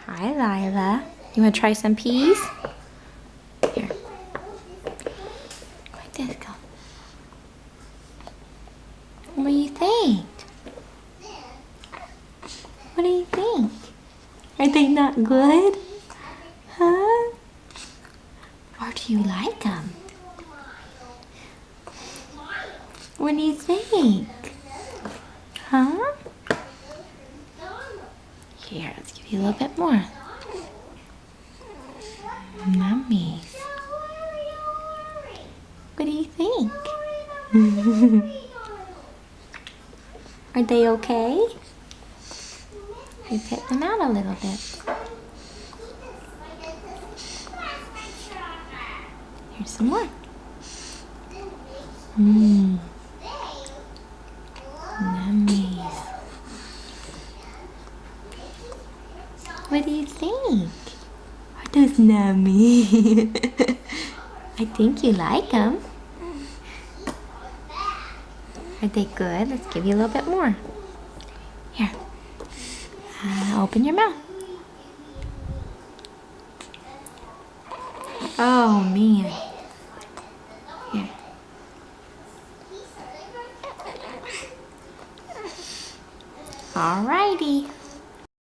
Hi, Lyla. You want to try some peas? Here. Where'd this go? What do you think? What do you think? Are they not good? Huh? Or do you like them? What do you think? Huh? Here, let's give you a little bit more. Nummies. What do you think? Are they okay? We pit them out a little bit. Here's some more. Nummies. What do you think? Are those nummies? I think you like them. Are they good? Let's give you a little bit more. Here. Open your mouth. Oh, man. Here. Alrighty.